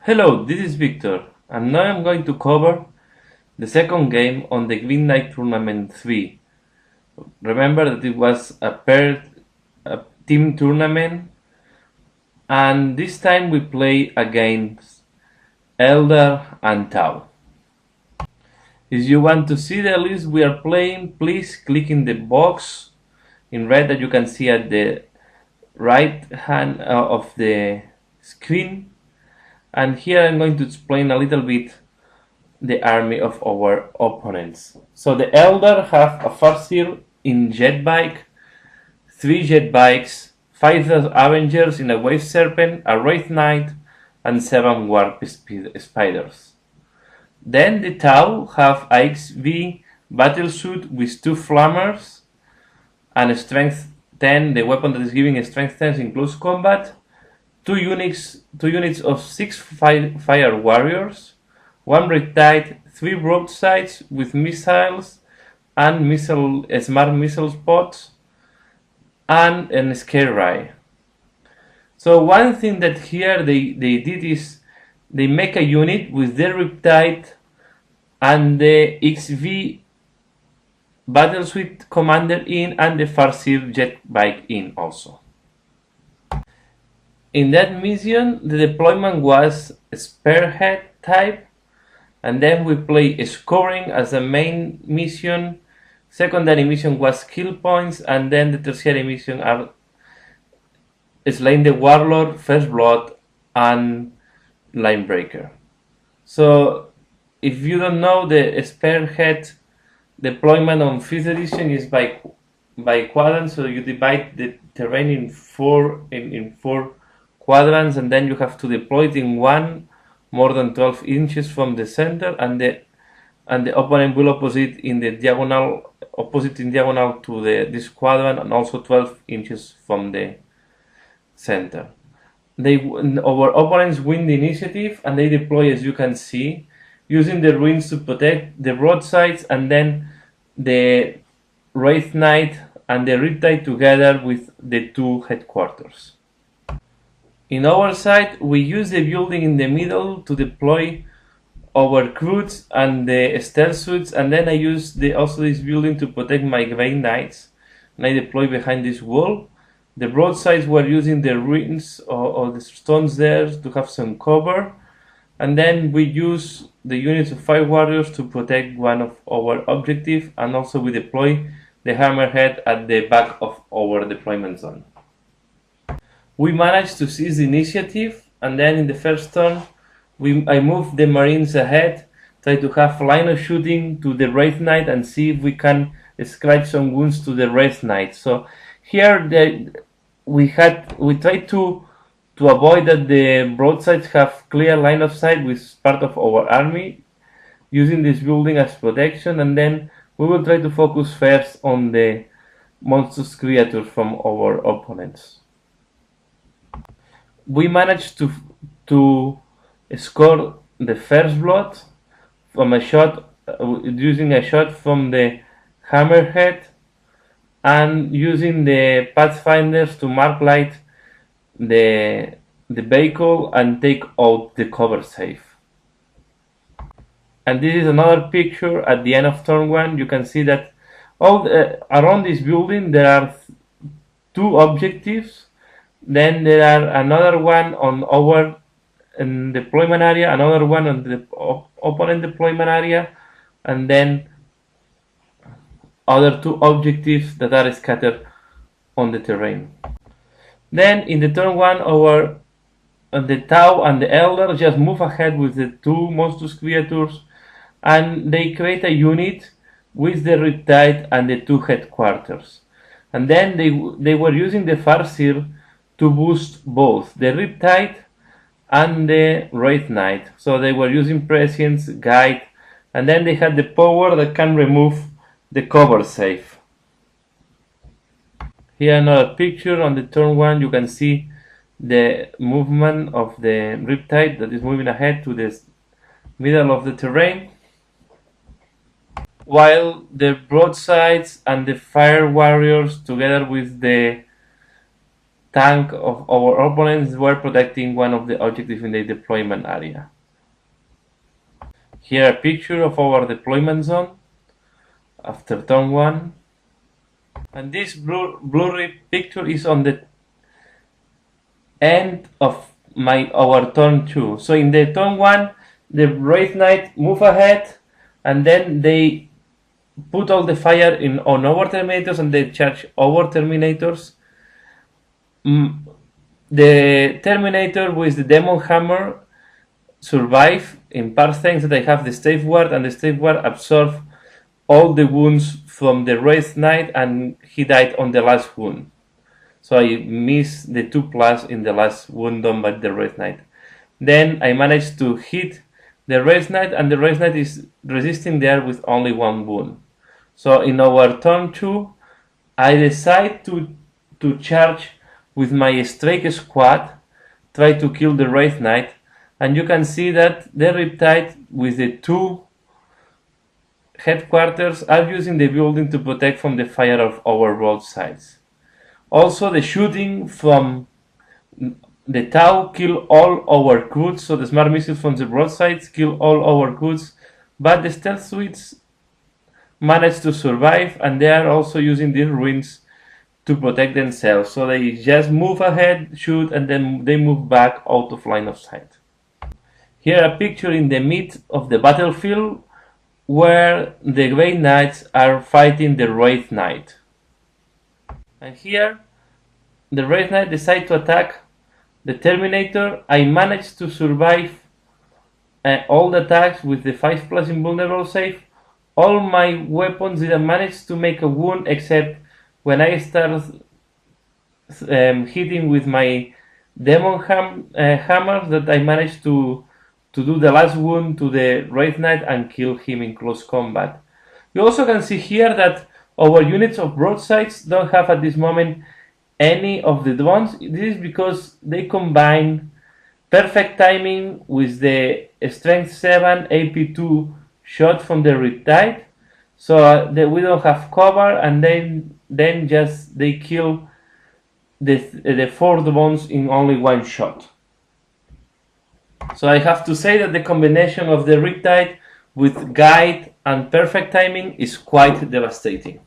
Hello, this is Victor, and now I'm going to cover the second game on the Midnight Tournament 3. Remember that it was a team tournament, and this time we play against Eldar and Tau. If you want to see the list we are playing, please click in the box in red that you can see at the right hand of the screen. And here I'm going to explain a little bit the army of our opponents. So the Eldar have a Farseer in jet bike, 3 jet bikes, 5 Avengers in a Wave Serpent, a Wraith Knight, and 7 Warp Spiders. Then the Tau have a XV battlesuit with 2 Flammers and a Strength 10, the weapon that is giving a Strength 10 in close combat, 2 units of 6 fire warriors, 1 Riptide, 3 broadsides with missiles and smart missile spots, and an Scare Ray. So one thing that here they did is they make a unit with the Riptide and the XV battlesuit commander in and the Farseer jet bike in also. In that mission, the deployment was Spearhead type, and then we play Scoring as a main mission. Secondary mission was Kill Points, and then the tertiary mission are Slaying the Warlord, First Blood, and Linebreaker. So, if you don't know, the Spearhead deployment on 5th edition is by quadrant, so you divide the terrain in four quadrants, and then you have to deploy it in one more than 12 inches from the center, and the opponent will opposite in diagonal to this quadrant, and also 12 inches from the center. Our opponents win the initiative, and they deploy, as you can see, using the ruins to protect the broadsides, and then the Wraith Knight and the Riptide together with the 2 headquarters. In our side, we use the building in the middle to deploy our crews and the stealth suits, and then I use also this building to protect my Grey Knights, and I deploy behind this wall. The broadsides were using the ruins or the stones there to have some cover, and then we use the units of 5 warriors to protect one of our objectives, and also we deploy the Hammerhead at the back of our deployment zone. We managed to seize the initiative, and then in the first turn I moved the Marines ahead, try to have line of shooting to the Wraith Knight and see if we can scratch some wounds to the Wraith Knight. So here we tried to avoid that the broadsides have clear line of sight with part of our army, using this building as protection, and then we will try to focus first on the monstrous creatures from our opponents. We managed to score the First Blood from a shot, using a shot from the Hammerhead, and using the Pathfinders to mark light the vehicle and take out the cover safe. And this is another picture at the end of turn 1. You can see that around this building there are 2 objectives. Then there are another one on our deployment area, another one on the opponent deployment area, and then other 2 objectives that are scattered on the terrain. Then in the turn 1, the Tau and the Eldar just move ahead with the 2 monstrous creatures, and they create a unit with the Riptide and the 2 headquarters. And then they were using the Farseer to boost both the Riptide and the Wraith Knight. So they were using Prescience, Guide, and then they had the power that can remove the cover safe. Here another picture on the turn 1. You can see the movement of the Riptide that is moving ahead to the middle of the terrain, while the broadsides and the fire warriors together with the tank of our opponents were protecting one of the objectives in the deployment area. Here a picture of our deployment zone after turn 1. And this blurry picture is on the end of our turn 2. So in the turn 1, the Wraith Knight move ahead, and then they put all the fire on our Terminators and they charge our Terminators. The Terminator with the Demon Hammer survive in part thanks that I have the Stave Ward, and the Stave Ward absorb all the wounds from the Wraith Knight, and he died on the last wound. So I missed the 2+ in the last wound done by the Wraith Knight. Then I managed to hit the Wraith Knight, and the Wraith Knight is resisting there with only 1 wound. So in our turn 2, I decide to charge with my Strike Squad, try to kill the Wraith Knight, and you can see that the Riptide with the 2 headquarters are using the building to protect from the fire of our broadsides. Also, the shooting from the Tau kill all our crews, so the smart missiles from the broadsides kill all our crews, but the stealth suites manage to survive, and they are also using these ruins to protect themselves. So they just move ahead, shoot, and then they move back out of line of sight. Here a picture in the mid of the battlefield where the Grey Knights are fighting the Wraith Knight. And here the Wraith Knight decide to attack the Terminator. I managed to survive all the attacks with the 5+ invulnerable save. All my weapons didn't manage to make a wound, except when I started hitting with my Demon Hammer, that I managed to do the last wound to the Wraith Knight and kill him in close combat. You also can see here that our units of broadsides don't have at this moment any of the drones. This is because they combine perfect timing with the Strength 7 AP2 shot from the Riptide, so we don't have cover, and then just they kill the 4 drones in only 1 shot. So I have to say that the combination of the Riptide with guide and perfect timing is quite devastating.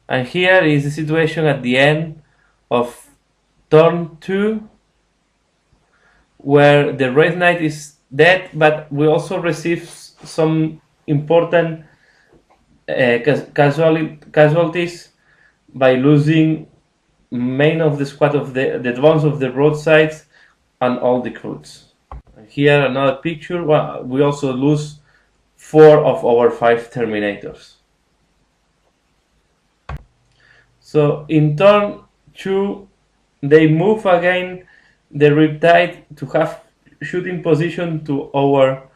And here is the situation at the end of turn 2, where the Wraith Knight is dead, but we also receive some important casualties by losing main of the squad of the drones of the broadsides and all the crews. Here another picture. We also lose 4 of our 5 Terminators. So in turn 2, they move again the Riptide to have shooting position to our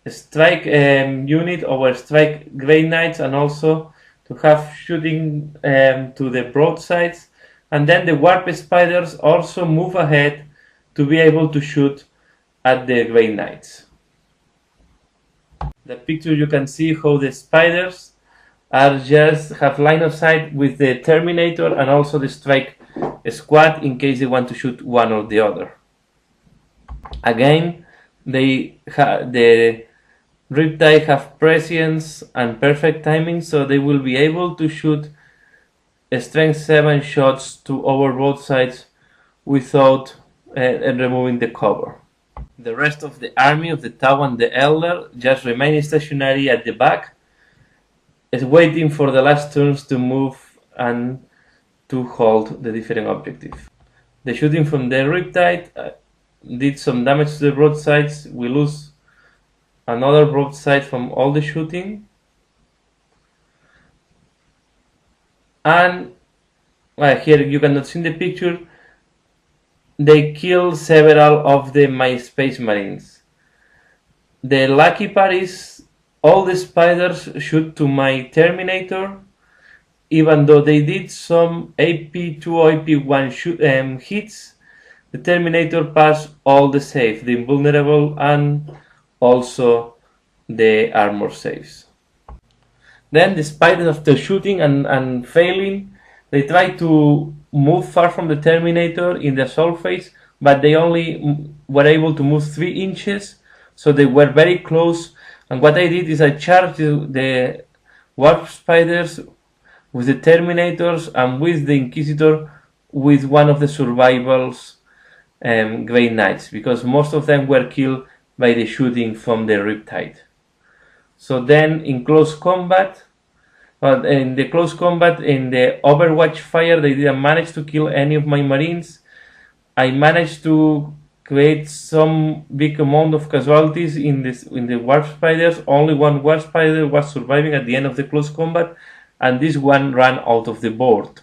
strike unit, our strike Grey Knights, and also to have shooting to the broadsides. And then the Warp Spiders also move ahead to be able to shoot at the Grey Knights. The picture, you can see how the spiders are just have line of sight with the Terminator and also the strike squad in case they want to shoot one or the other. Again, the Riptide have prescience and perfect timing, so they will be able to shoot strength 7 shots to our broadsides without removing the cover. The rest of the army of the Tau and the Eldar just remain stationary at the back, waiting for the last turns to move and to hold the different objective. The shooting from the Riptide did some damage to the broadsides. We lose another broadside from all the shooting. And here you cannot see in the picture, they kill several of my Space Marines. The lucky part is all the spiders shoot to my Terminator, even though they did some AP2 or AP1 hits. The Terminator passed all the saves, the invulnerable and also the armor saves. Then, despite after shooting and failing, They tried to move far from the Terminator in the assault phase, but they only were able to move 3 inches, so they were very close. And what I did is I charged the Warp Spiders with the Terminators and with the Inquisitor with one of the survivals Grey Knights, because most of them were killed by the shooting from the Riptide. So then in close combat, in the Overwatch fire, they didn't manage to kill any of my Marines. I managed to create some big amount of casualties in the Warp Spiders. Only one Warp Spider was surviving at the end of the close combat, and this one ran out of the board.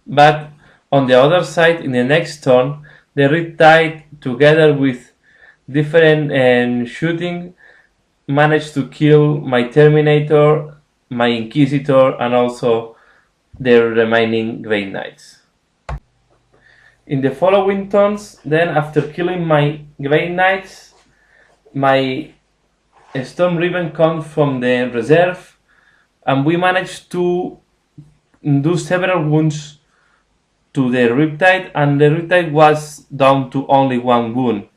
But on the other side, in the next turn, the Riptide, together with different shooting, managed to kill my Terminator, my Inquisitor, and also the remaining Grey Knights. In the following turns, then after killing my Grey Knights, my Storm Riven comes from the reserve, and we managed to do several wounds to the Riptide, and the Riptide was down to only 1 wound.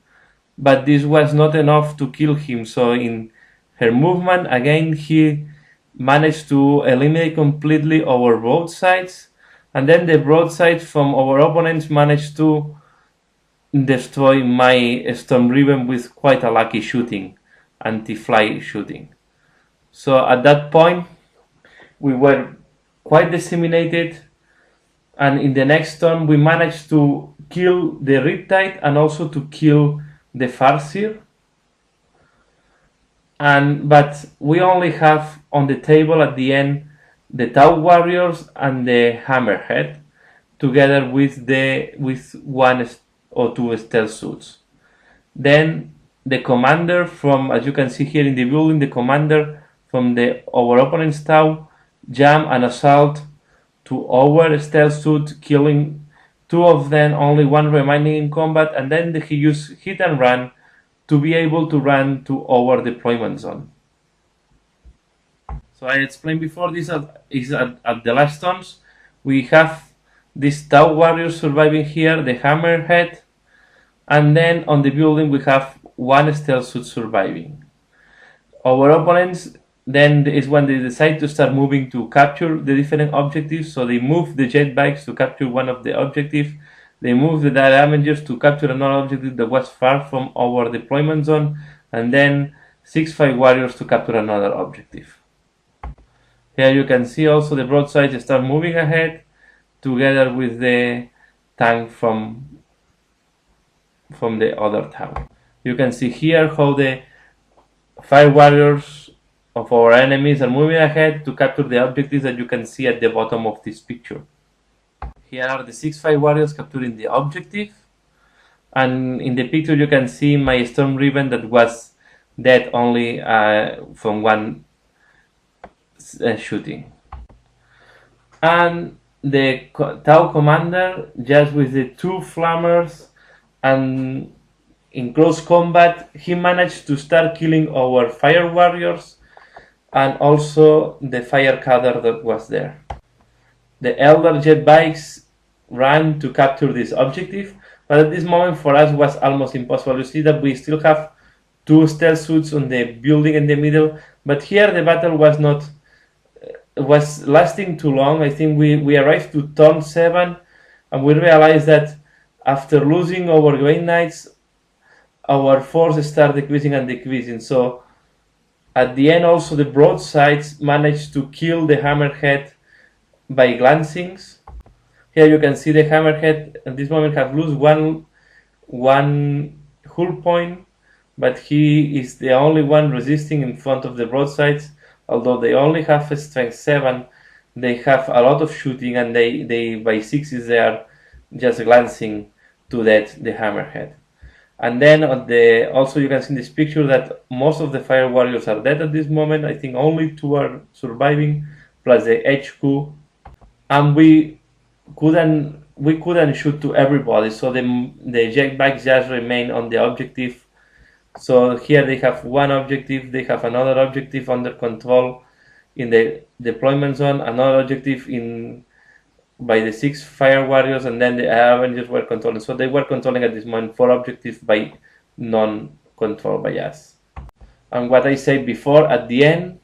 But this was not enough to kill him, so in her movement, again, he managed to eliminate completely our broadsides, and then the broadsides from our opponents managed to destroy my Storm Riven with quite a lucky shooting, anti-fly shooting. So at that point, we were quite disseminated, and in the next turn we managed to kill the Riptide and also to kill the Farseer. But we only have on the table at the end the Tau Warriors and the Hammerhead, together with 1 or 2 stealth suits. Then the commander from, as you can see here in the building, the commander from our opponent's Tau jump and assault to our stealth suit, killing 2 of them, only 1 remaining in combat, and then he used hit and run to be able to run to our deployment zone. So I explained before, this is at the last turns. We have this Tau Warrior surviving here, the Hammerhead, and then on the building we have 1 stealth suit surviving. Our opponents then is when they decide to start moving to capture the different objectives. So they move the jet bikes to capture one of the objectives. They move the Damagers to capture another objective that was far from our deployment zone, and then 6-5 Warriors to capture another objective. Here you can see also the broadsides start moving ahead together with the tank from the other tower. You can see here how the 5 Warriors of our enemies are moving ahead to capture the objectives that you can see at the bottom of this picture. Here are the 6-5 Warriors capturing the objective, and in the picture you can see my Storm Riven that was dead only from 1 shooting. And the Tau commander, just with the 2 flammers, and in close combat he managed to start killing our Fire Warriors and also the Fire Cutter that was there. The Eldar jet bikes ran to capture this objective, but at this moment for us was almost impossible. You see that we still have 2 stealth suits on the building in the middle, but here the battle was lasting too long. I think we arrived to turn 7 and we realized that after losing our Grey Knights, our force started decreasing and decreasing. So at the end also the broadsides managed to kill the Hammerhead by glancings. Here you can see the Hammerhead at this moment have lost one hull point, but he is the only one resisting in front of the broadsides. Although they only have a strength 7, they have a lot of shooting, and they by 6s they are just glancing to that the Hammerhead. And then also you can see in this picture that most of the Fire Warriors are dead at this moment. I think only 2 are surviving, plus the HQ, and we couldn't shoot to everybody, so the jet bikes just remain on the objective. So here they have 1 objective, they have another objective under control. in the deployment zone, another objective in by the 6 fire warriors, and then the Avengers were controlling. So they were controlling at this moment 4 objectives by non-controlled by us. And what I said before, at the end,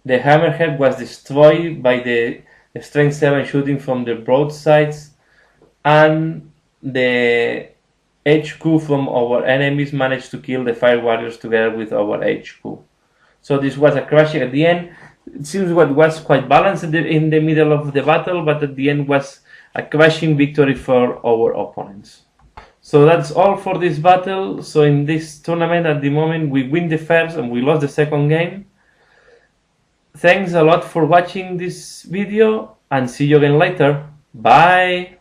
the Hammerhead was destroyed by the Strength 7 shooting from the broadsides, and the HQ from our enemies managed to kill the fire warriors together with our HQ. So this was a crushing at the end. It seems what was quite balanced in the middle of the battle, but at the end was a crushing victory for our opponents. So that's all for this battle. So in this tournament at the moment we win the first and we lost the second game. Thanks a lot for watching this video and see you again later. Bye!